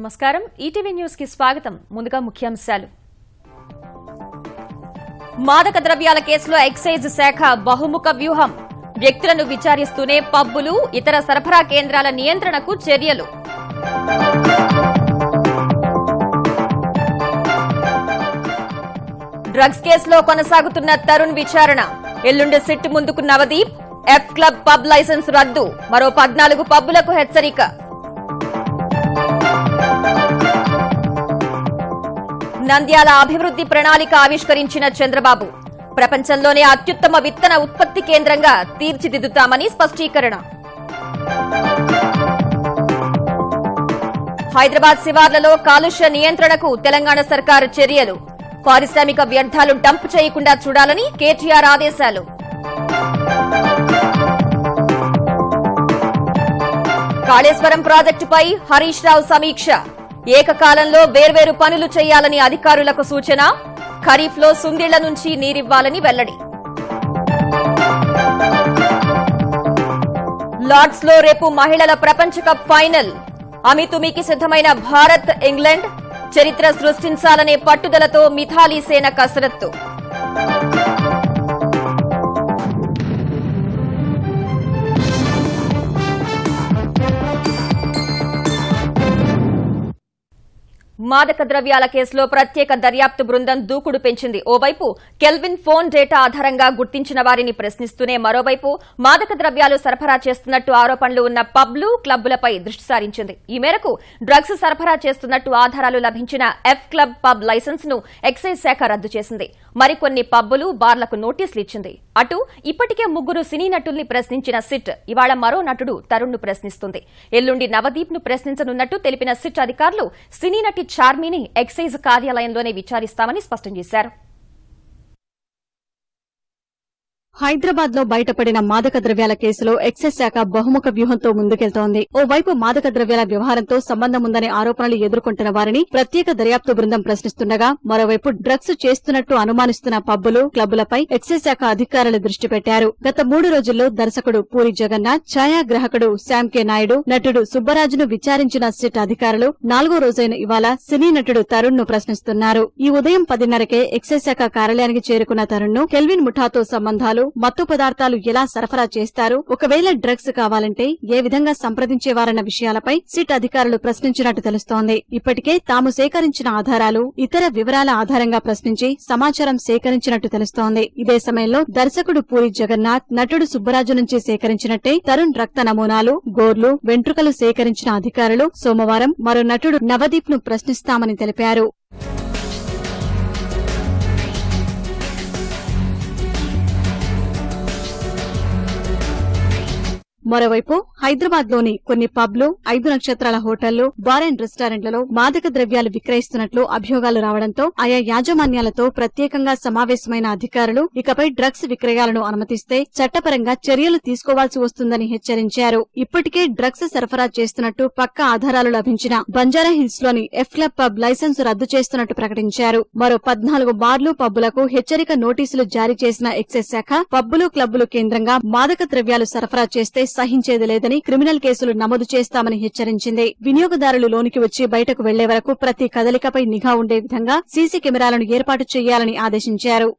నమస్కారం ETV news కి స్వాగతం ముందుగా ముఖ్యాంశాలు మాదక ద్రవ్యాల కేసులో ఎక్సైజ్ శాఖ బహుముఖ వ్యూహం వ్యక్తులను విచారిస్తూనే పబ్బులు ఇతర సరఫరా కేంద్రాల నియంత్రణకు చర్యలు డ్రగ్స్ కేసులో కొనసాగుతున్న తరుణ్ విచారణ ఎల్లుండి సిట్ ముందుకు Navdeep F club pub licence రద్దు మరో 14 పబ్బులకు హెచ్చరిక నంద్యాల అభివృద్ది ప్రణాళిక ఆవిష్కరించిన చంద్రబాబు ప్రపంచంలోనే అత్యుత్తమ విత్తన ఉత్పత్తి కేంద్రంగా తీర్చిదిద్దుతామని స్పష్టీకరణ హైదరాబాద్ శివార్లలో కాలుష్య నియంత్రణకు తెలంగాణ సర్కారు చర్యలు పారిశ్రామిక వ్యర్థాలు డంప్ చేయకుండా చూడాలని కేటీఆర్ ఆదేశాలు కాళేశ్వరం ప్రాజెక్టుపై హరీష్ రావు సమీక్ష ఏకకాలంలో వేర్వేరు పనులు చేయాలని అధికారులకు సూచన ఖరీఫ్లో సుందిళ్ల నుంచి నీరివ్వాలని వెల్లడి లార్డ్స్ లో రేపు మహిళల ప్రపంచ కప్ ఫైనల్ అమితుమికి సిద్దమైన భారత్ ఇంగ్లాండ్ చరిత్ర సృష్టించాలనే పట్టుదలతో మిథాలీ సేన కసరత్తు మాదక ద్రవ్యాల కేసులో ప్రత్యేక దర్యాప్తు బృందం దూకుడు పెంచింది ఓవైపు కెల్విన్ ఫోన్ డేటా ఆధారంగా గుర్తించిన వారిని ప్రశ్నిస్తూనే మరోవైపు మాదక ద్రవ్యాలు సరఫరా చేస్తున్నట్టు ఆరోపణలు ఉన్న పబ్లు క్లబ్బులపై దృష్టి సారించింది ఈ మేరకు డ్రగ్స్ సరఫరా చేస్తున్నట్టు ఆధారాలు లభించిన ఎఫ్ క్లబ్ పబ్ లైసెన్స్ ను ఎక్సైజ్ శాఖ రద్దు చేసింది మరికొన్ని పబ్బులు బార్లకు నోటీసులు ఇచ్చింది అటు ఇప్పటికే 3 సినీ నటుల్ని ప్రశ్నించిన సిట్ ఇవాళ మరో నటుడు తరుణ్ ను ప్రశ్నిస్తుంది ఎల్లుండి నవదీప్ ను ప్రశ్నించనున్నట్టు తెలిపిన సిట్ అధికారులు సినీ నటి చార్మిని ఎక్సైజ్ కార్యాలయంలోనే విచారిస్తామని స్పష్టం చేశారు హైదరాబాద్ లో బయటపడిన మాదక ద్రవ్యాల కేసులో ఎక్సైజ్ శాఖ బహుముఖ వ్యూహంతో ముందుకెళ్తోంది ఓవైపు మాదక ద్రవ్యాల వ్యవహారంతో సంబంధం ఉందనే ఆరోపణలు ఎదుర్కొంటున్న వారిని ప్రత్యేక దర్యాప్తు బృందం ప్రశ్నిస్తుండగా మరోవైపు డ్రగ్స్ చేస్తున్నట్టు అనుమానిస్తున్న పబ్బులు క్లబ్బులపై ఎక్సైజ్ శాఖ అధికారులు దృష్టి పెట్టారు గత 3 రోజుల్లో దర్శకుడు పూరి జగన్నాథ్ ఛాయాగ్రాహకుడు శ్యామ్ కే నాయుడు నటుడు సుబ్బరాజును విచారించిన సిట్ అధికారులు 4వ రోజైన ఇవాళ సినీ నటుడు తరుణ్ ను ప్రశ్నిస్తున్నారు ఈ ఉదయం 10:30కే ఎక్సైజ్ శాఖ కార్యాలయానికి చేరుకున్న తరుణ్ ను కెల్విన్ ముఠాతో సంబంధాలు మత్తు పదార్థాలు ఎలా సరఫరా చేస్తారు ఒకవేళ డ్రగ్స్ కావాలంటే ఏ విధంగా సంప్రదించేవారన్న విషయాలపై సిట్ అధికారులు ప్రశ్నించినట్టు తెలుస్తోంది ఇప్పటికే తాము సేకరించిన ఆధారాలు ఇతర వివరాల ఆధారంగా ప్రశ్నించి సమాచారం సేకరించినట్టు తెలుస్తోంది ఇదే సమయంలో దర్శకుడు పూరి జగన్నాథ్ నటుడు సుబ్బరాజు నుంచి సేకరించినట్టే తరుణ్ రక్త నమూనాలు గోర్లు వెంట్రుకలు సేకరించిన అధికారులు సోమవారం మరో నటుడు నవదీప్ ను ప్రశ్నిస్తామని తెలిపారు మరోవైపు హైదరాబాద్ లోని కొన్ని పబ్లు 5 నక్షత్రాల హోటళ్లు బార్ అండ్ రెస్టారెంట్లలో మాదక ద్రవ్యాలు విక్రయిస్తున్నట్లు అభియోగాలు రావడంతో ఆయా యాజమాన్యాలతో ప్రత్యేకంగా సమావేశమైన అధికారులు ఇకపై డ్రగ్స్ విక్రయాలను అనుమతిస్తే చట్టపరంగా చర్యలు తీసుకోవాల్సి వస్తుందని హెచ్చరించారు ఇప్పటికే డ్రగ్స్ సరఫరా చేస్తున్నట్టు పక్కా ఆధారాలు లభించిన బంజారాహిల్స్ లోని ఎఫ్ క్లబ్ పబ్ లైసెన్స్ రద్దు చేస్తున్నట్టు ప్రకటించారు మరో 14 బార్లు పబ్బులకు హెచ్చరిక నోటీసులు జారీ చేసిన ఎక్సైజ్ శాఖ పబ్బులు క్లబ్బులు కేంద్రంగా మాదక ద్రవ్యాలు సరఫరా చేస్తే సహించేది లేదని క్రిమినల్ కేసులు నమోదు చేస్తామని హెచ్చరించింది వినియోగదారులు లోనికి వచ్చి బయటకు వెళ్లే వరకు ప్రతి కదలికపై నిఘా ఉండే విధంగా సీసీ కెమెరాలను ఏర్పాటు చేయాలని ఆదేశించారు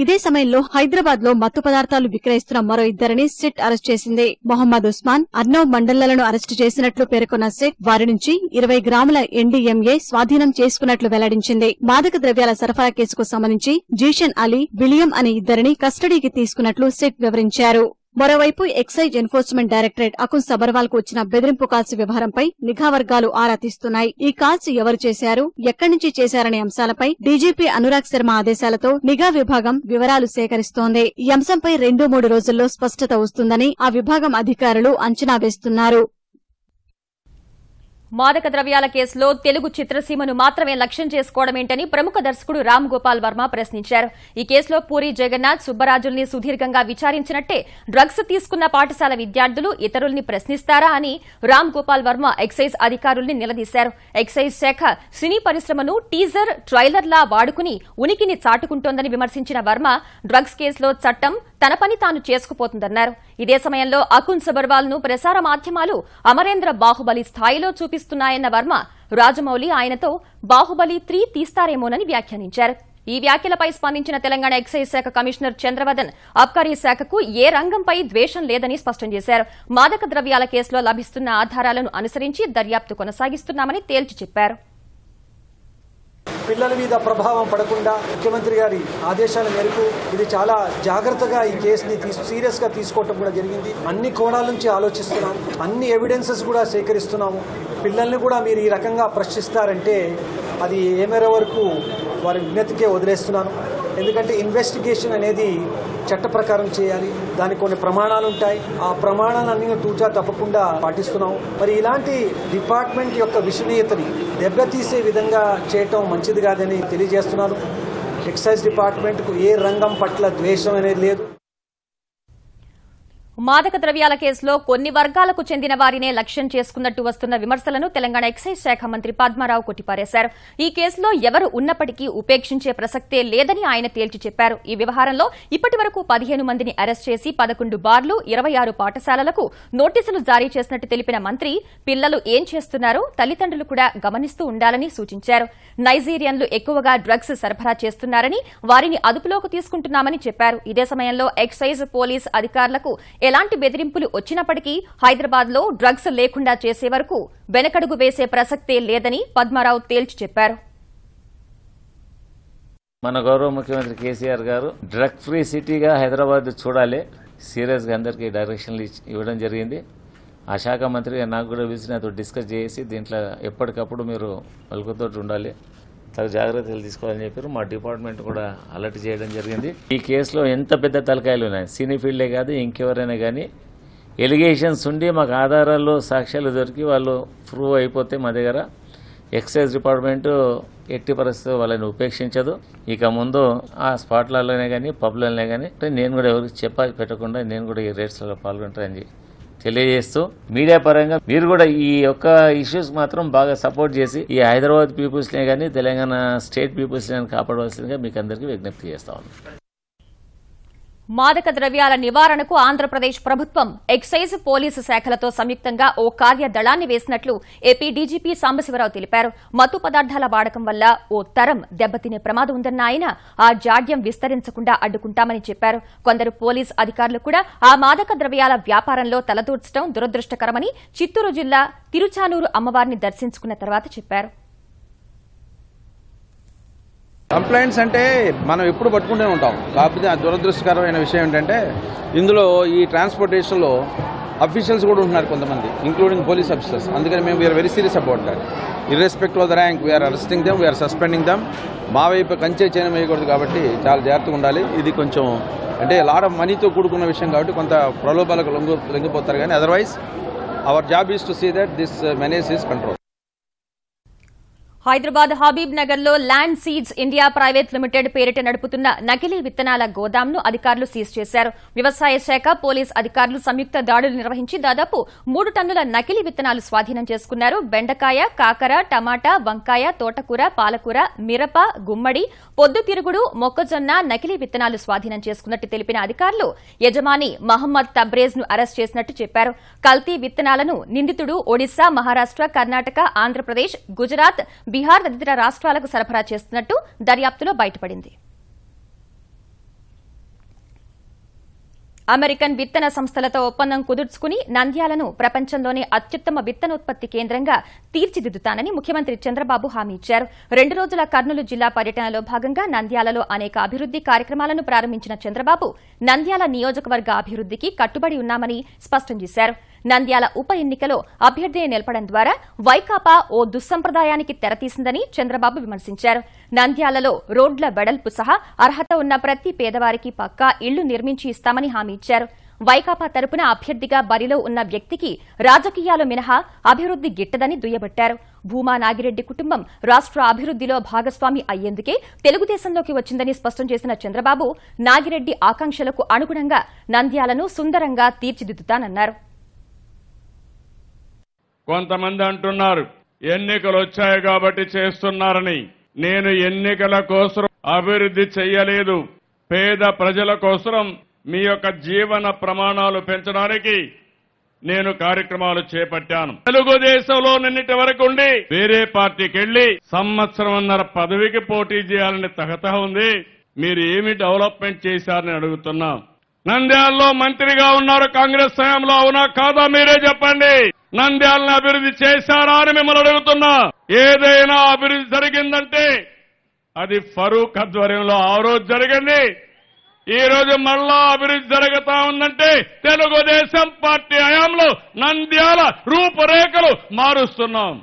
ఇదే సమయంలో హైదరాబాద్ లో మత్తు పదార్థాలు విక్రయిస్తున్న మరో 2 సిట్ అరెస్ట్ చేసింది మొహమ్మద్ ఉస్మాన్ అర్నవ్ మండళ్లను అరెస్టు చేసినట్లు పేర్కొన్న సిట్ వారి నుంచి 20 గ్రాముల ఎన్డీఎంఏ స్వాధీనం చేసుకున్నట్లు వెల్లడించింది మాదక ద్రవ్యాల సరఫరా కేసుకు సంబంధించి జీషన్ అలీ విలియం అనే 2 కస్టడీకి తీసుకున్నట్లు సిట్ వివరించారు మరోవైపు excise enforcement directorate Akun Sabharwal కు వచ్చిన బెదిరింపు కాల్స్ వ్యవహారంపై నిఘా వర్గాలు ఆరా తీస్తున్నాయి ఈ కాల్స్ ఎవరు చేశారు ఎక్కడి నుంచి చేశారనే అంశాలపై డీజీపీ అనురాగ్ శర్మ ఆదేశాలతో నిఘా విభాగం వివరాలు సేకరిస్తోంది ఈ అంశంపై 2-3 రోజుల్లో స్పష్టత వస్తుందని ఆ విభాగం అధికారులు అంచనా వేస్తున్నారు మాదక ద్రవ్యాల కేసులో తెలుగు చిత్రసీమను మాత్రమే లక్ష్యం చేసుకోవడమేంటని ప్రముఖ దర్శకుడు రామ్ గోపాల్ వర్మ ప్రశ్నించారు ఈ కేసులో పూరి జగన్నాథ్ సుబ్బరాజుల్ని సుదీర్ఘంగా విచారించినట్టే డ్రగ్స్ తీసుకున్న పాఠశాల విద్యార్థులు ఇతరుల్ని ప్రశ్నిస్తారా అని రామ్ గోపాల్ వర్మ ఎక్సైజ్ అధికారుల్ని నిలదీశారు ఎక్సైజ్ శాఖ సినీ పరిశ్రమను టీజర్ ట్రైలర్లా వాడుకుని ఉనికిని చాటుకుంటోందని విమర్శించిన వర్మ డ్రగ్స్ కేసులో చట్టం తన పని తాను చేసుకుపోతుందన్నారు. ఇదే సమయంలో అకున్ సబర్వాల్ ను ప్రసార మాధ్యమాలు అమరేంద్ర బాహుబలి స్థాయిలో చూపిస్తున్నాయన్న వర్మ రాజమౌళి ఆయనతో బాహుబలి 3 తీస్తారేమోనని వ్యాఖ్యానించారు. ఈ వ్యాఖ్యలపై స్పందించిన తెలంగాణ ఎక్సైజ్ శాఖ కమిషనర్ చంద్రవదన్ అబ్కారీ శాఖకు ఏ రంగంపై ద్వేషం లేదని స్పష్టం చేశారు. మాదక ద్రవ్యాల కేసులో లభిస్తున్న ఆధారాలను అనుసరించి దర్యాప్తు కొనసాగిస్తున్నామని తేల్చి చెప్పారు. పిల్లల మీద ప్రభావం పడకుండా ముఖ్యమంత్రి గారి ఆదేశాల మేరకు ఇది చాలా జాగ్రత్తగా ఈ కేసుని సీరియస్ గా తీసుకోవటం కూడా జరిగింది. అన్ని కోణాల నుంచి ఆలోచిస్తున్నాం, అన్ని ఎవిడెన్సెస్ కూడా సేకరిస్తున్నాము. పిల్లల్ని కూడా మీరు ఈ రకంగా ప్రశ్నిస్తారంటే అది ఏ మేర వరకు వారి విజ్ఞతకే వదిలేస్తున్నాను. ఎందుకంటే ఇన్వెస్టిగేషన్ అనేది చట్ట ప్రకారం చేయాలి, దానికి కొన్ని ప్రమాణాలు ఉంటాయి. ఆ ప్రమాణాలన్నీ తూచా తప్పకుండా పాటిస్తున్నాం. మరి ఇలాంటి డిపార్ట్మెంట్ యొక్క విశ్వనీయతని దెబ్బతీసే విధంగా చేయటం మంచిది కాదని తెలియజేస్తున్నాను. ఎక్సైజ్ డిపార్ట్మెంట్కు ఏ రంగం పట్ల ద్వేషం అనేది లేదు. మాదక ద్రవ్యాల కేసులో కొన్ని వర్గాలకు చెందిన వారినే లక్ష్యం చేసుకున్నట్టు వస్తున్న విమర్శలను తెలంగాణ ఎక్సైజ్ శాఖ మంత్రి పద్మారావు కొట్టిపారేశారు. ఈ కేసులో ఎవరు ఉన్నప్పటికీ ఉపేక్షించే ప్రసక్తే లేదని ఆయన తేల్చి చెప్పారు. ఈ వ్యవహారంలో ఇప్పటి వరకు 15 మందిని అరెస్ట్ చేసి 11 బార్లు 26 పాఠశాలలకు నోటీసులు జారీ చేసినట్టు తెలిపిన మంత్రి పిల్లలు ఏం చేస్తున్నారో తల్లిదండ్రులు కూడా గమనిస్తూ ఉండాలని సూచించారు. నైజీరియన్లు ఎక్కువగా డ్రగ్స్ సరఫరా చేస్తున్నారని వారిని అదుపులోకి తీసుకుంటున్నామని చెప్పారు. ఇదే సమయంలో ఎక్సైజ్ పోలీస్ అధికారులకు ఎలాంటి బెదిరింపులు వచ్చినప్పటికీ హైదరాబాద్ లో డ్రగ్స్ లేకుండా చేసే వరకు వెనకడుగు వేసే ప్రసక్తే లేదని పద్మారావు తేల్చి చెప్పారు. మన గౌరవ ముఖ్యమంత్రి కేసీఆర్ గారు డ్రగ్ ఫ్రీ సిటీగా హైదరాబాద్ చూడాలి, సీరియస్ గా అందరికీ డైరెక్షన్లు ఇవ్వడం జరిగింది. ఆ శాఖ మంత్రి నాకు కూడా పిలిచి నాతో డిస్కస్ చేసి దీంట్లో ఎప్పటికప్పుడు మీరు పలుకుతో ఉండాలి, తగు జాగ్రత్తలు తీసుకోవాలని చెప్పారు. మా డిపార్ట్మెంట్ కూడా అలర్ట్ చేయడం జరిగింది. ఈ కేసులో ఎంత పెద్ద తలకాయలు ఉన్నాయి, సినీ ఫీల్డే కాదు ఇంకెవరైనా కానీ ఎలిగేషన్స్ ఉండి మాకు ఆధారాలు సాక్ష్యాలు దొరికి వాళ్ళు ప్రూవ్ అయిపోతే మా దగ్గర ఎక్సైజ్ డిపార్ట్మెంట్ ఎట్టి పరిస్థితుల్లో వాళ్ళని ఉపేక్షించదు. ఇక ముందు ఆ స్పాట్లలోనే కానీ పబ్లలోనే కానీ నేను కూడా ఎవరికి పెట్టకుండా నేను కూడా ఈ రేట్స్లో పాల్గొంటానని తెలియజేస్తూ మీడియా పరంగా మీరు కూడా ఈ యొక్క ఇష్యూస్ మాత్రం బాగా సపోర్ట్ చేసి ఈ హైదరాబాద్ పీపుల్స్నే కానీ తెలంగాణ స్టేట్ పీపుల్స్ని కాపాడవలసిందిగా మీకు అందరికీ విజ్ఞప్తి చేస్తా ఉన్నాను. మాదక ద్రవ్యాల నివారణకు ఆంధ్రప్రదేశ్ ప్రభుత్వం ఎక్సైజ్ పోలీసు శాఖలతో సంయుక్తంగా ఓ కార్యదళాన్ని వేసినట్లు ఏపీ డీజీపీ సాంబశివరావు తెలిపారు. మత్తు పదార్థాల వాడకం వల్ల ఓ తరం దెబ్బతినే ప్రమాదం ఉందన్న ఆయన ఆ జాడ్యం విస్తరించకుండా అడ్డుకుంటామని చెప్పారు. కొందరు పోలీసు అధికారులు కూడా ఆ మాదక ద్రవ్యాల వ్యాపారంలో తలదూర్చడం దురదృష్టకరమని చిత్తూరు జిల్లా తిరుచానూరు అమ్మవారిని దర్శించుకున్న తర్వాత చెప్పారు. కంప్లైంట్స్ అంటే మనం ఎప్పుడు పట్టుకుంటూనే ఉంటాం. కాకపోతే ఆ దురదృష్టకరమైన విషయం ఏంటంటే ఇందులో ఈ ట్రాన్స్పోర్టేషన్లో అఫీషియల్స్ కూడా ఉంటున్నారు కొంతమంది, ఇంక్లూడింగ్ పోలీస్ ఆఫీసర్స్. అందుకని మేము we're very serious about that. Irrespective of the rank we're arresting them, we're suspending them. మా వైపు కంచే చేయడం వేయకూడదు కాబట్టి చాలా జాగ్రత్తగా ఉండాలి. ఇది కొంచెం అంటే లాట్ ఆఫ్ మనీతో కూడుకున్న విషయం కాబట్టి కొంత ప్రలోభాలకు లొంగిపోతారు. కానీ otherwise our job is to see that this menace is control. Hyderabad Habib Nagar లో land seeds India private limited పేరిట నడుపుతున్న నకిలీ విత్తనాల గోదాంను అధికారులు సీజ్ చేశారు. వ్యవసాయ శాఖ పోలీస్ అధికారులు సంయుక్త దాడులు నిర్వహించి దాదాపు 3 టన్నుల నకిలీ విత్తనాలు స్వాధీనం చేసుకున్నారు. బెండకాయ, కాకర, టమాటా, వంకాయ, తోటకూర, పాలకూర, మిరప, గుమ్మడి, పొద్దుతిరుగుడు, మొక్కజొన్న నకిలీ విత్తనాలు స్వాధీనం చేసుకున్నట్టు తెలిపిన అధికారులు యజమాని మహమ్మద్ తబ్రేజ్ ను అరెస్ట్ చేసినట్టు చెప్పారు. కల్తీ విత్తనాలను నిందితుడు ఒడిశా, మహారాష్ట, కర్ణాటక, ఆంధ్రప్రదేశ్, గుజరాత్, బీహార్ తదితర రాష్ట్రాలకు సరఫరా చేస్తున్నట్టు దర్యాప్తులో బయటపడింది. అమెరికన్ విత్తన సంస్థలతో ఒప్పందం కుదుర్చుకుని నంద్యాలను ప్రపంచంలోనే అత్యుత్తమ విత్తనోత్పత్తి కేంద్రంగా తీర్చిదిద్దుతానని ముఖ్యమంత్రి చంద్రబాబు హామీ ఇచ్చారు. 2 రోజుల కర్నూలు జిల్లా పర్యటనలో భాగంగా నంద్యాలలో అనేక అభివృద్ది కార్యక్రమాలను ప్రారంభించిన చంద్రబాబు నంద్యాల నియోజకవర్గ అభివృద్దికి కట్టుబడి ఉన్నామని స్పష్టం చేశారు. నంద్యాల ఉప ఎన్నికలో అభ్యర్థిని నిలపడం ద్వారా వైకాపా ఓ దుస్సంప్రదాయానికి తెరతీసిందని చంద్రబాబు విమర్శించారు. నంద్యాలలో రోడ్ల వెడల్పు సహా అర్హత ఉన్న ప్రతి పేదవారికి పక్కా ఇళ్లు నిర్మించి ఇస్తామని హామీ ఇచ్చారు. వైకాపా తరపున అభ్యర్థిగా బరిలో ఉన్న వ్యక్తికి రాజకీయాలు మినహా అభివృద్ది గిట్టదని దుయ్యబట్టారు. భూమా నాగిరెడ్డి కుటుంబం రాష్ట్ర అభివృద్దిలో భాగస్వామి అయ్యేందుకే తెలుగుదేశంలోకి వచ్చిందని స్పష్టం చేసిన చంద్రబాబు నాగిరెడ్డి ఆకాంక్షలకు అనుగుణంగా నంద్యాలను సుందరంగా తీర్చిదిద్దుతానన్నారు. కొంతమంది అంటున్నారు ఎన్నికలు వచ్చాయి కాబట్టి చేస్తున్నారని. నేను ఎన్నికల కోసం అభివృద్ధి చెయ్యలేదు. పేద ప్రజల కోసం మీ యొక్క జీవన ప్రమాణాలు పెంచడానికి నేను కార్యక్రమాలు చేపట్టాను. తెలుగుదేశంలో నిన్నటి వరకు ఉండి వేరే పార్టీకి వెళ్లి సంవత్సరంన్నర పదవికి పోటీ చేయాలని తహతహ ఉంది. మీరు ఏమి డెవలప్మెంట్ చేశారని అడుగుతున్నా. నంద్యాలలో మంత్రిగా ఉన్నారు కాంగ్రెస్ హయాంలో, అవునా కాదా మీరే చెప్పండి. నంద్యాలను అభివృద్ధి చేశారా అని మిమ్మల్ని అడుగుతున్నా. ఏదైనా అభివృద్ధి జరిగిందంటే అది ఫరూక్ ఆధ్వర్యంలో ఆ రోజు జరిగింది. ఈ రోజు మళ్ళా అభివృద్ధి జరుగుతా ఉందంటే తెలుగుదేశం పార్టీ హయాంలో నంద్యాల రూపురేఖలు మారుస్తున్నాం.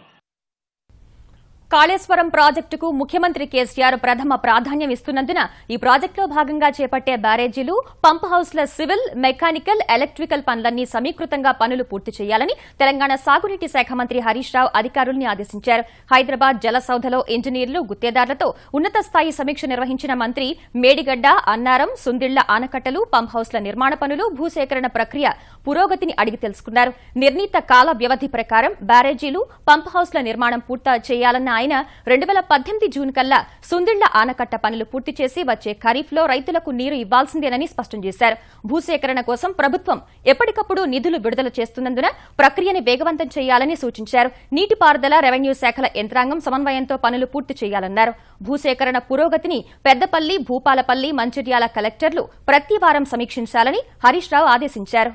కాళేశ్వరం ప్రాజెక్టుకు ముఖ్యమంత్రి కేసీఆర్ ప్రథమ ప్రాధాన్యం ఇస్తున్నందున ఈ ప్రాజెక్టులో భాగంగా చేపట్టే బ్యారేజీలు, పంప్ హౌస్ల సివిల్, మెకానికల్, ఎలక్ట్రికల్ పనులన్నీ సమీకృతంగా పనులు పూర్తి చేయాలని తెలంగాణ సాగునీటి శాఖ మంత్రి హరీష్ రావు అధికారుల్ని ఆదేశించారు. హైదరాబాద్ జలసౌధలో ఇంజనీర్లు, గుత్తేదారులతో ఉన్నత స్థాయి సమీక్ష నిర్వహించిన మంత్రి మేడిగడ్డ, అన్నారం, సుందిళ్ల ఆనకట్టలు, పంప్ హౌస్ల నిర్మాణ పనులు, భూసేకరణ ప్రక్రియ పురోగతిని అడిగి తెలుసుకున్నారు. నిర్ణీత కాల వ్యవధి ప్రకారం బ్యారేజీలు, పంప్ హౌస్ల నిర్మాణం పూర్తి చేయాలన్న ఆయన 2018 జూన్ కల్లా సుందిళ్ల ఆనకట్ట పనులు పూర్తి చేసి వచ్చే ఖరీఫ్లో రైతులకు నీరు ఇవ్వాల్సిందేనని స్పష్టం చేశారు. భూసేకరణ కోసం ప్రభుత్వం ఎప్పటికప్పుడు నిధులు విడుదల చేస్తున్నందున ప్రక్రియని వేగవంతం చేయాలని సూచించారు. నీటిపారుదల, రెవెన్యూ శాఖల యంత్రాంగం సమన్వయంతో పనులు పూర్తి చేయాలన్నారు. భూసేకరణ పురోగతిని పెద్దపల్లి, భూపాలపల్లి, మంచిర్యాల కలెక్టర్లు ప్రతి వారం సమీక్షించాలని హరీష్ రావు ఆదేశించారు.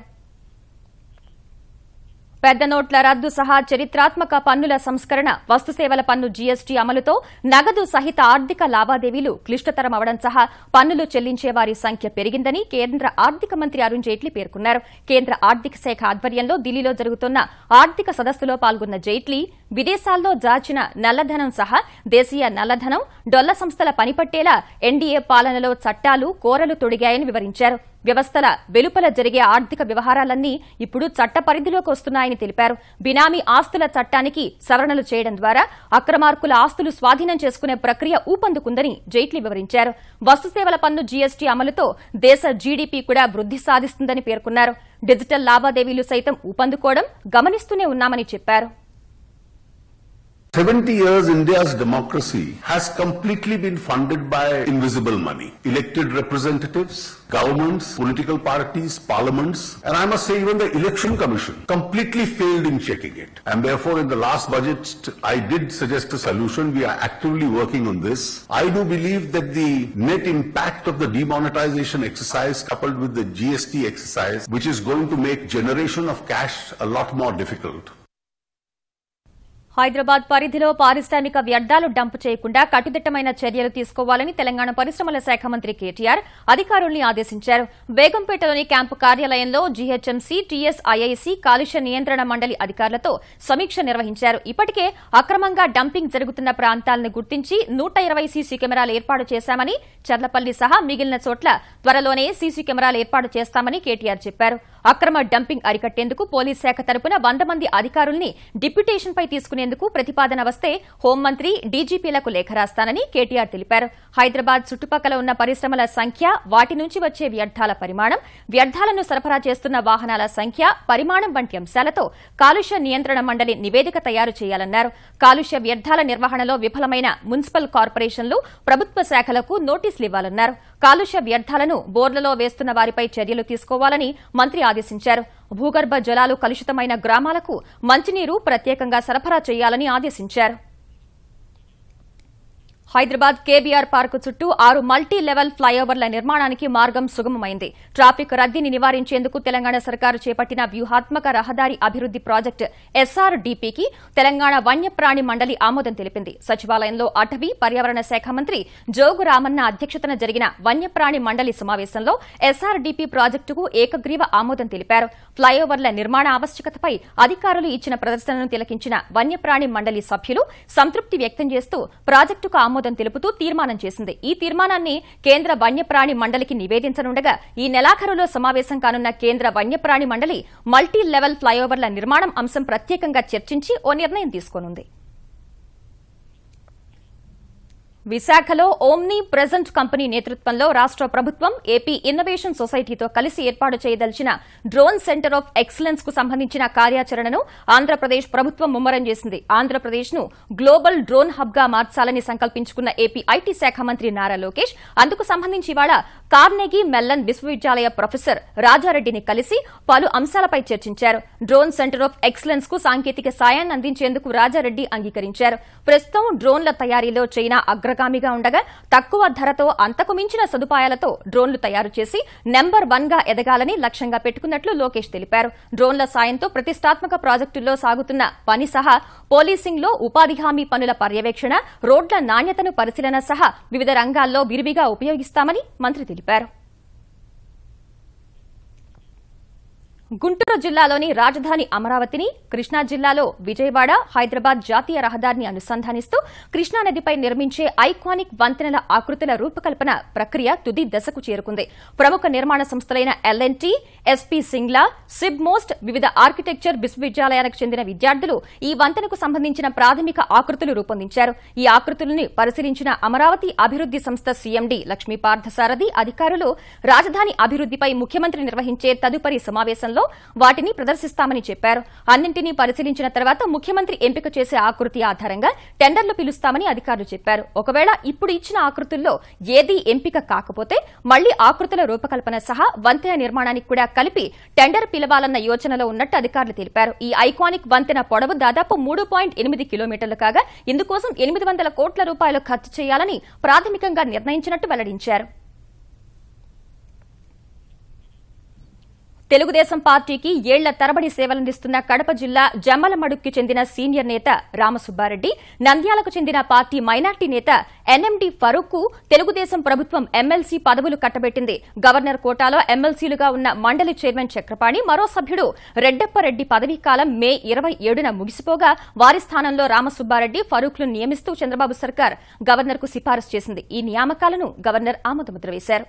పెద్ద నోట్ల రద్దు సహా చరిత్రాత్మక పన్నుల సంస్కరణ, వస్తుసేవల పన్ను జీఎస్టీ అమలుతో నగదు సహిత ఆర్థిక లావాదేవీలు క్లిష్టతరం అవడం సహా పన్నులు చెల్లించే వారి సంఖ్య పెరిగిందని కేంద్ర ఆర్థిక మంత్రి అరుణ్ జైట్లీ పేర్కొన్నారు. కేంద్ర ఆర్థిక శాఖ ఆధ్వర్యంలో ఢిల్లీలో జరుగుతున్న ఆర్థిక సదస్సులో పాల్గొన్న జైట్లీ విదేశాల్లో దాచిన నల్లధనం సహా దేశీయ నల్లధనం, డొల్ల సంస్థల పనిపట్టేలా ఎన్డీఏ పాలనలో చట్టాలు, కోరలు తొడిగాయని వివరించారు. వ్యవస్థల వెలుపల జరిగే ఆర్థిక వ్యవహారాలన్నీ ఇప్పుడు చట్ట పరిధిలోకి వస్తున్నాయని తెలిపారు. బినామీ ఆస్తుల చట్టానికి సవరణలు చేయడం ద్వారా అక్రమార్కుల ఆస్తులు స్వాధీనం చేసుకునే ప్రక్రియ ఊపందుకుందని జైట్లీ వివరించారు. వస్తుసేవల పన్ను జీఎస్టీ అమలుతో దేశ జీడీపీ కూడా వృద్ధి సాధిస్తుందని పేర్కొన్నారు. డిజిటల్ లావాదేవీలు సైతం ఊపందుకోవడం గమనిస్తూనే ఉన్నామని చెప్పారు. 70 years India's democracy has completely been funded by invisible money. Elected representatives, governments, political parties, parliaments, and I must say even the election commission completely failed in checking it. And therefore in the last budget I did suggest a solution. We are actively working on this. I do believe that the net impact of the demonetization exercise coupled with the GST exercise, which is going to make generation of cash a lot more difficult. Hyderabad పరిధిలో పారిశ్రామిక వ్యర్థాలు dump చేయకుండా కట్టుదిట్టమైన చర్యలు తీసుకోవాలని తెలంగాణ పరిశ్రమల శాఖ మంత్రి కేటీఆర్ అధికారుల్ని ఆదేశించారు. బేగంపేటలోని క్యాంపు కార్యాలయంలో జీహెచ్ఎంసీ, టీఎస్ఐఐసీ, కాలుష్య నియంత్రణ మండలి అధికారులతో సమీక్ష నిర్వహించారు. ఇప్పటికే అక్రమంగా డంపింగ్ జరుగుతున్న ప్రాంతాలను గుర్తించి 120 సీసీ కెమెరాలు ఏర్పాటు చేశామని, చర్లపల్లి సహా మిగిలిన చోట్ల త్వరలోనే సీసీ కెమెరాలు ఏర్పాటు చేస్తామని కేటీఆర్ చెప్పారు. అక్రమ డంపింగ్ అరికట్టేందుకు పోలీస్ శాఖ తరపున 100 మంది అధికారుల్ని డిప్యుటేషన్పై తీసుకునేందుకు ప్రతిపాదన వస్తే హోంమంత్రి, డీజీపీలకు లేఖ రాస్తానని కేటీఆర్ తెలిపారు. హైదరాబాద్ చుట్టుపక్కల ఉన్న పరిశ్రమల సంఖ్య, వాటి నుంచి వచ్చే వ్యర్థాల పరిమాణం, వ్యర్థాలను సరఫరా చేస్తున్న వాహనాల సంఖ్య, పరిమాణం వంటి అంశాలతో కాలుష్య నియంత్రణ మండలి నివేదిక తయారు చేయాలన్నారు. కాలుష్య వ్యర్థాల నిర్వహణలో విఫలమైన మున్సిపల్ కార్పొరేషన్లు, ప్రభుత్వ శాఖలకు నోటీసులు ఇవ్వాలన్నారు. కాలుష్య వ్యర్థాలను బోర్లలో వేస్తున్న వారిపై చర్యలు తీసుకోవాలని మంత్రి ఆదేశించారు. భూగర్భ జలాలు కలుషితమైన గ్రామాలకు మంచినీరు ప్రత్యేకంగా సరఫరా చేయాలని ఆదేశించారు. హైదరాబాద్ కేబీఆర్ పార్కు చుట్టూ 6 మల్టీ లెవెల్ ఫ్లైఓవర్ల నిర్మాణానికి మార్గం సుగమమైంది. ట్రాఫిక్ రద్దీని నివారించేందుకు తెలంగాణ సర్కారు చేపట్టిన వ్యూహాత్మక రహదారి అభివృద్ది ప్రాజెక్టు ఎస్ఆర్డీపీకి తెలంగాణ వన్యప్రాణి మండలి ఆమోదం తెలిపింది. సచివాలయంలో అటవీ, పర్యావరణ శాఖ మంత్రి జోగు రామన్న అధ్యక్షతన జరిగిన వన్యప్రాణి మండలి సమావేశంలో ఎస్ఆర్డీపీ ప్రాజెక్టుకు ఏకగ్రీవ ఆమోదం తెలిపారు. ఫ్లైఓవర్ల నిర్మాణ ఆవశ్యకతపై అధికారులు ఇచ్చిన ప్రదర్శనను తిలకించిన వన్యప్రాణి మండలి సభ్యులు సంతృప్తి వ్యక్తం చేస్తూ ప్రాజెక్టుకు ఆమోదం తెలుపుతూ తీర్మానం చేసింది. ఈ తీర్మానాన్ని కేంద్ర వన్యప్రాణి మండలికి నివేదించనుండగా ఈ నెలాఖరులో సమావేశం కానున్న కేంద్ర వన్యప్రాణి మండలి మల్టీ లెవెల్ ఫ్లైఓవర్ల నిర్మాణం అంశం ప్రత్యేకంగా చర్చించి ఓ నిర్ణయం తీసుకోనుంది. విశాఖలో ఓమ్ని ప్రెజెంట్ కంపెనీ నేతృత్వంలో రాష్ట ప్రభుత్వం ఏపీ ఇన్నోవేషన్ సొసైటీతో కలిసి ఏర్పాటు చేయదలిచిన డ్రోన్ సెంటర్ ఆఫ్ ఎక్సలెన్స్ కు సంబంధించిన కార్యాచరణను ఆంధ్రప్రదేశ్ ప్రభుత్వం ముమ్మరం చేసింది. ఆంధ్రప్రదేశ్ ను గ్లోబల్ డ్రోన్ హబ్ గా మార్చాలని సంకల్పించుకున్న ఏపీ ఐటీ శాఖ మంత్రి నారా లోకేష్ అందుకు సంబంధించి ఇవాళ కార్నెగీ మెల్లన్ విశ్వవిద్యాలయ ప్రొఫెసర్ రాజారెడ్డిని కలిసి పలు అంశాలపై చర్చించారు. డ్రోన్ సెంటర్ ఆఫ్ ఎక్సలెన్స్ కు సాంకేతిక సాయాన్ని అందించేందుకు రాజారెడ్డి అంగీకరించారు. ప్రస్తుతం డ్రోన్ల తయారీలో చైనా అగ్రగామిగా ఉండగా తక్కువ ధరతో అంతకు మించిన సదుపాయాలతో డ్రోన్లు తయారు చేసి నెంబర్ 1 గా ఎదగాలని లక్ష్యంగా పెట్టుకున్నట్లు లోకేష్ తెలిపారు. డ్రోన్ల సాయంతో ప్రతిష్టాత్మక ప్రాజెక్టుల్లో సాగుతున్న పని సహా పోలీసింగ్లో ఉపాధి హామీ పనుల పర్యవేక్షణ, రోడ్ల నాణ్యతను పరిశీలన సహా వివిధ రంగాల్లో విరివిగా ఉపయోగిస్తామని మంత్రి తెలిపారు. గుంటూరు జిల్లాలోని రాజధాని అమరావతిని కృష్ణా జిల్లాలో విజయవాడ, హైదరాబాద్ జాతీయ రహదారిని అనుసంధానిస్తూ కృష్ణానదిపై నిర్మించే ఐకానిక్ వంతెనల ఆకృతుల రూపకల్పన ప్రక్రియ తుది దశకు చేరుకుంది. ప్రముఖ నిర్మాణ సంస్థలైన L&T, SP సింగ్లా, సిబ్మోస్ట్, వివిధ ఆర్కిటెక్చర్ విశ్వవిద్యాలయాలకు చెందిన విద్యార్థులు ఈ వంతెనకు సంబంధించిన ప్రాథమిక ఆకృతులు రూపొందించారు. ఈ ఆకృతులను పరిశీలించిన అమరావతి అభివృద్ది సంస్థ CMD లక్ష్మీ పార్థసారథి అధికారులు రాజధాని అభివృద్దిపై ముఖ్యమంత్రి నిర్వహించే తదుపరి సమావేశంలో వాటిని ప్రదర్శిస్తామని చెప్పారు. అన్నింటినీ పరిశీలించిన తర్వాత ముఖ్యమంత్రి ఎంపిక చేసే ఆకృతి ఆధారంగా టెండర్లు పిలుస్తామని అధికారులు చెప్పారు. ఒకవేళ ఇప్పుడు ఇచ్చిన ఆకృతుల్లో ఏదీ ఎంపిక కాకపోతే మళ్లీ ఆకృతుల రూపకల్పన సహా వంతెన నిర్మాణానికి కూడా కలిపి టెండర్ పిలవాలన్న యోచనలో ఉన్నట్టు అధికారులు తెలిపారు. ఈ ఐకానిక్ వంతెన పొడవు దాదాపు 3.8 కిలోమీటర్లు కాగా ఇందుకోసం 800 కోట్ల రూపాయలు ఖర్చు చేయాలని ప్రాథమికంగా నిర్ణయించినట్టు వెల్లడించారు. తెలుగుదేశం పార్టీకి ఏళ్ల తరబడి సేవలందిస్తున్న కడప జిల్లా జమ్మలమడుగుకి చెందిన సీనియర్ నేత రామసుబ్బారెడ్డి, నంద్యాలకు చెందిన పార్టీ మైనార్టీ నేత NMD ఫరూక్ కు తెలుగుదేశం ప్రభుత్వం ఎమ్మెల్సీ పదవులు కట్టబెట్టింది. గవర్నర్ కోటాలో ఎమ్మెల్సీలుగా ఉన్న మండలి చైర్మన్ చక్రపాణి, మరో సభ్యుడు రెడ్డప్పరెడ్డి పదవీకాలం మే 27న ముగిసిపోగా వారి స్థానంలో రామసుబ్బారెడ్డి, ఫరూక్లను నియమిస్తూ చంద్రబాబు సర్కార్ గవర్నర్కు సిఫారసు చేసింది. ఈ నియామకాలను గవర్నర్ ఆమోదముద్ర వేశారు.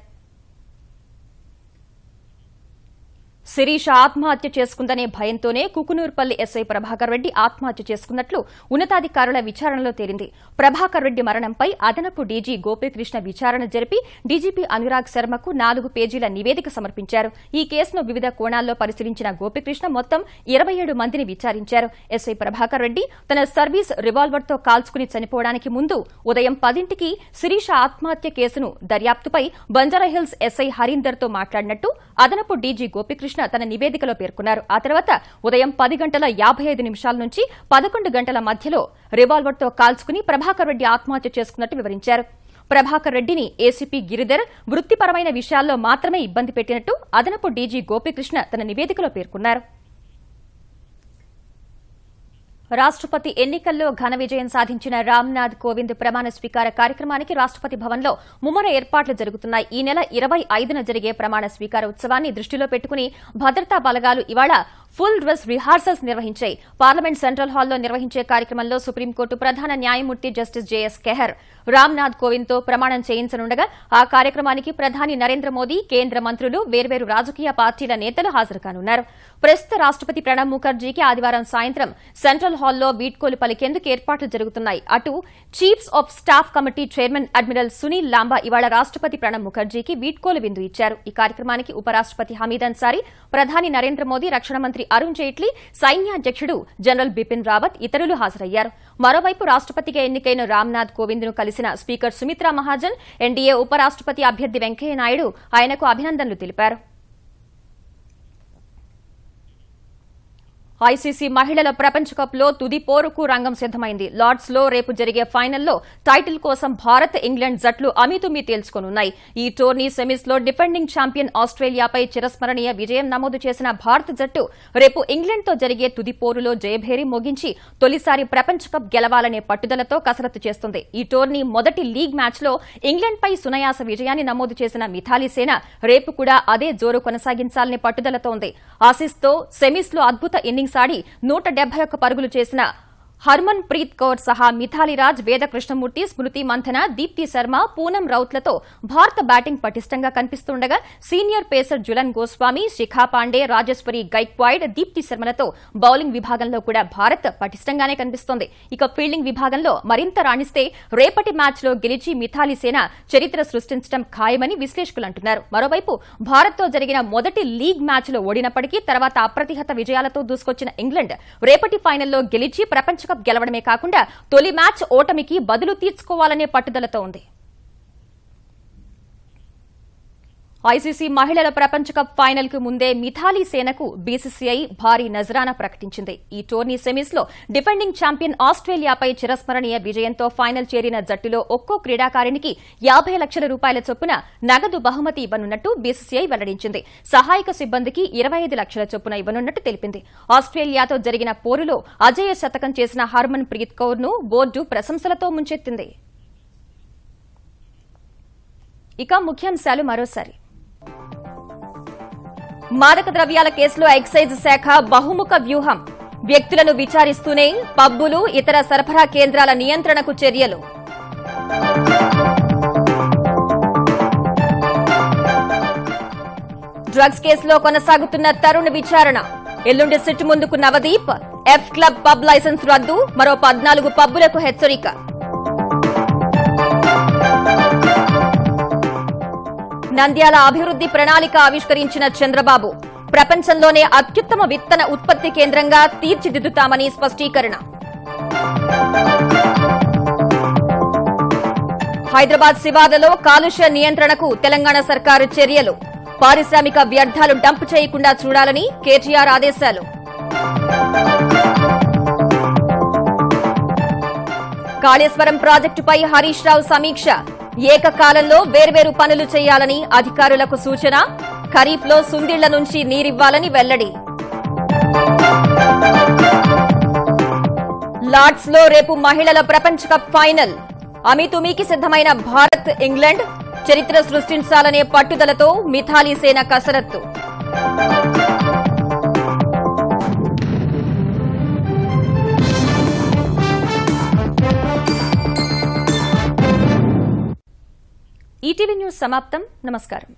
శిరీష ఆత్మహత్య చేసుకుందనే భయంతోనే కుకునూర్పల్లి ఎస్ఐ ప్రభాకర్ రెడ్డి ఆత్మహత్య చేసుకున్నట్లు ఉన్నతాధికారుల విచారణలో తేలింది. ప్రభాకర్ రెడ్డి మరణంపై అదనపు డీజీ గోపీకృష్ణ విచారణ జరిపి డీజీపీ అనురాగ్ శర్మకు 4 పేజీల నివేదిక సమర్పించారు. ఈ కేసును వివిధ కోణాల్లో పరిశీలించిన గోపీకృష్ణ మొత్తం 27 మందిని విచారించారు. ఎస్ఐ ప్రభాకర్ రెడ్డి తన సర్వీస్ రివాల్వర్తో కాల్చుకుని చనిపోవడానికి ముందు ఉదయం 10ంటికి శిరీష ఆత్మహత్య కేసును దర్యాప్తుపై బంజారాహిల్స్ ఎస్ఐ హరీందర్తో మాట్లాడినట్టు అదనపు డీజీ గోపీకృష్ణ తన నివేదికలో పేర్కొన్నారు. ఆ తర్వాత ఉదయం 10:55 నుంచి 11 గంటల మధ్యలో రివాల్వర్తో కాల్చుకుని ప్రభాకర్ రెడ్డి ఆత్మహత్య చేసుకున్నట్టు వివరించారు. ప్రభాకర్ రెడ్డిని ఏసీపీ గిరిధర్ వృత్తిపరమైన విషయాల్లో మాత్రమే ఇబ్బంది పెట్టినట్టు అదనపు డీజీ గోపీకృష్ణ తన నివేదికలో పేర్కొన్నారు. రాష్ట్రపతి ఎన్నికల్లో ఘన విజయం సాధించిన రామ్నాథ్ కోవింద్ ప్రమాణ స్వీకార కార్యక్రమానికి రాష్ట్రపతి భవన్లో ముమ్మర ఏర్పాట్లు జరుగుతున్నాయి. ఈ నెల 25న జరిగే ప్రమాణ స్వీకార ఉత్సవాన్ని దృష్టిలో పెట్టుకుని భద్రతా బలగాలు ఇవాళ ఫుల్ డ్రెస్ రిహార్సల్స్ నిర్వహించాయి. పార్లమెంట్ సెంట్రల్ హాల్లో నిర్వహించే కార్యక్రమంలో సుప్రీంకోర్టు ప్రధాన న్యాయమూర్తి జస్టిస్ జేఎస్ కెహర్ రామ్నాథ్ కోవింద్ తో ప్రమాణం చేయించనుండగా ఆ కార్యక్రమానికి ప్రధాని నరేంద్ర మోదీ, కేంద్ర మంత్రులు, వేర్వేరు రాజకీయ పార్టీల నేతలు హాజరుకానున్నారు. ప్రస్తుత రాష్ట్రపతి ప్రణబ్ ముఖర్జీకి ఆదివారం సాయంత్రం సెంట్రల్ హాల్లో వీడ్కోలు పలికేందుకు ఏర్పాట్లు జరుగుతున్నాయి. అటు chiefs of staff committee chairman admiral Sunil Lamba ఇవాళ రాష్ట్రపతి ప్రణబ్ ముఖర్జీకి వీడ్కోలు విందు ఇచ్చారు. ఈ కార్యక్రమానికి ఉపరాష్ట్రపతి హమీద్ అన్సారీ, ప్రధాని నరేంద్ర మోదీ, రక్షణ మంత్రి అరుణ్ జైట్లీ, సైన్యాధ్యక్షుడు జనరల్ బిపిన్ రావత్ ఇతరులు హాజరయ్యారు. మరోవైపు రాష్ట్రపతిగా ఎన్నికైన రామ్నాథ్ కోవింద్ ను కలిసిన స్పీకర్ సుమిత్రా మహాజన్, ఎన్డీఏ ఉపరాష్ట్రపతి అభ్యర్థి వెంకయ్యనాయుడు ఆయనకు అభినందనలు తెలిపారు. ఐసీసీ మహిళల ప్రపంచ కప్లో తుది పోరుకు రంగం సిద్దమైంది. లార్డ్స్ లో రేపు జరిగే ఫైనల్లో టైటిల్ కోసం భారత్, ఇంగ్లాండ్ జట్లు అమీతుమీ తేల్చుకోనున్నాయి. ఈ టోర్నీ సెమీస్ లో డిఫెండింగ్ ఛాంపియన్ ఆస్ట్రేలియాపై చిరస్మరణీయ విజయం నమోదు చేసిన భారత జట్టు రేపు ఇంగ్లాండ్ తో జరిగే తుది పోరులో జయభేరి మోగించి తొలిసారి ప్రపంచ కప్ గెలవాలనే పట్టుదలతో కసరత్తు చేస్తుంది. ఈ టోర్నీ మొదటి లీగ్ మ్యాచ్ లో ఇంగ్లాండ్ పై సునాయాస విజయాన్ని నమోదు చేసిన మిథాలీ సేన రేపు కూడా అదే జోరు కొనసాగించాలనే పట్టుదలతో ఉంది. ఆసీస్ తో సెమీస్ లో అద్భుత ఇన్నింగ్స్ ఆడి 171 పరుగులు చేసిన హర్మన్ ప్రీత్ కౌర్ సహా మిథాలీ రాజ్, వేద కృష్ణమూర్తి, స్మృతి మంథన, దీప్తి శర్మ, పూనం రౌత్లతో భారత బ్యాటింగ్ పటిష్టంగా కనిపిస్తుండగా సీనియర్ పేసర్ జులన్ గోస్వామి, శిఖా పాండే, రాజేశ్వరి గైక్వాడ్, దీప్తి శర్మలతో బౌలింగ్ విభాగంలో కూడా భారత్ పటిష్టంగానే కనిపిస్తోంది. ఇక ఫీల్డింగ్ విభాగంలో మరింత రాణిస్తే రేపటి మ్యాచ్లో గెలిచి మిథాలీ సేన చరిత్ర సృష్టించడం ఖాయమని విశ్లేషకులు అంటున్నారు. మరోవైపు భారత్తో జరిగిన మొదటి లీగ్ మ్యాచ్లో ఓడినప్పటికీ తర్వాత అప్రతిహత విజయాలతో దూసుకొచ్చిన ఇంగ్లాండ్ రేపటి ఫైనల్లో గెలిచి ప్రపంచ కప్ గెలవడమే కాకుండా తొలి మ్యాచ్ ఓటమికి బదులు తీర్చుకోవాలనే పట్టుదలతో ఉంది. ఐసీసీ మహిళల ప్రపంచ కప్ ఫైనల్ కు ముందే మిథాలీ సేనకు బీసీసీఐ భారీ నజరానా ప్రకటించింది. ఈ టోర్నీ సెమీస్ లో డిఫెండింగ్ ఛాంపియన్ ఆస్ట్రేలియాపై చిరస్మరణీయ విజయంతో ఫైనల్ చేరిన జట్టులో ఒక్కో క్రీడాకారిణికి 50 లక్షల రూపాయల చొప్పున నగదు బహుమతి ఇవ్వనున్నట్టు బీసీసీఐ వెల్లడించింది. సహాయక సిబ్బందికి 25 లక్షల చొప్పున ఇవ్వనున్నట్టు తెలిపింది. ఆస్ట్రేలియాతో జరిగిన పోరులో అజేయ శతకం చేసిన హర్మన్ ప్రీత్ కౌర్ ను బోర్డు ప్రశంసలతో ముంచెత్తింది. ఇక ముఖ్యాంశాలు మరోసారి. మాదక ద్రవ్యాల కేసులో ఎక్సైజ్ శాఖ బహుముఖ వ్యూహం. వ్యక్తులను విచారిస్తూనే పబ్బులు, ఇతర సరఫరా కేంద్రాల నియంత్రణకు చర్యలు. డ్రగ్స్ కేసులో కొనసాగుతున్న తరుణ్ విచారణ. ఎల్లుండి సిట్ ముందుకు Navdeep. F club pub licence రద్దు. మరో 14 పబ్బులకు హెచ్చరిక. నంద్యాల అభివృద్ది ప్రణాళిక ఆవిష్కరించిన చంద్రబాబు. ప్రపంచంలోనే అత్యుత్తమ విత్తన ఉత్పత్తి కేంద్రంగా తీర్చిదిద్దుతామని స్పష్టీకరణ. హైదరాబాద్ శివార్లలో కాలుష్య నియంత్రణకు తెలంగాణ సర్కారు చర్యలు. పారిశ్రామిక వ్యర్థాలు డంప్ చేయకుండా చూడాలని కేటీఆర్ ఆదేశాలు. కాళేశ్వరం ప్రాజెక్టుపై హరీష్ రావు సమీక్ష. ఏకకాలంలో వేర్వేరు పనులు చేయాలని అధికారులకు సూచన. ఖరీఫ్లో సుందిళ్ల నుంచి నీరివ్వాలని వెల్లడి. లార్డ్స్ లో రేపు మహిళల ప్రపంచ కప్ ఫైనల్. అమీతుమీకి సిద్దమైన భారత్, ఇంగ్లాండ్. చరిత్ర సృష్టించాలనే పట్టుదలతో మిథాలీ సేన కసరత్తు. ఈటీవీ న్యూస్ సమాప్తం. నమస్కారం.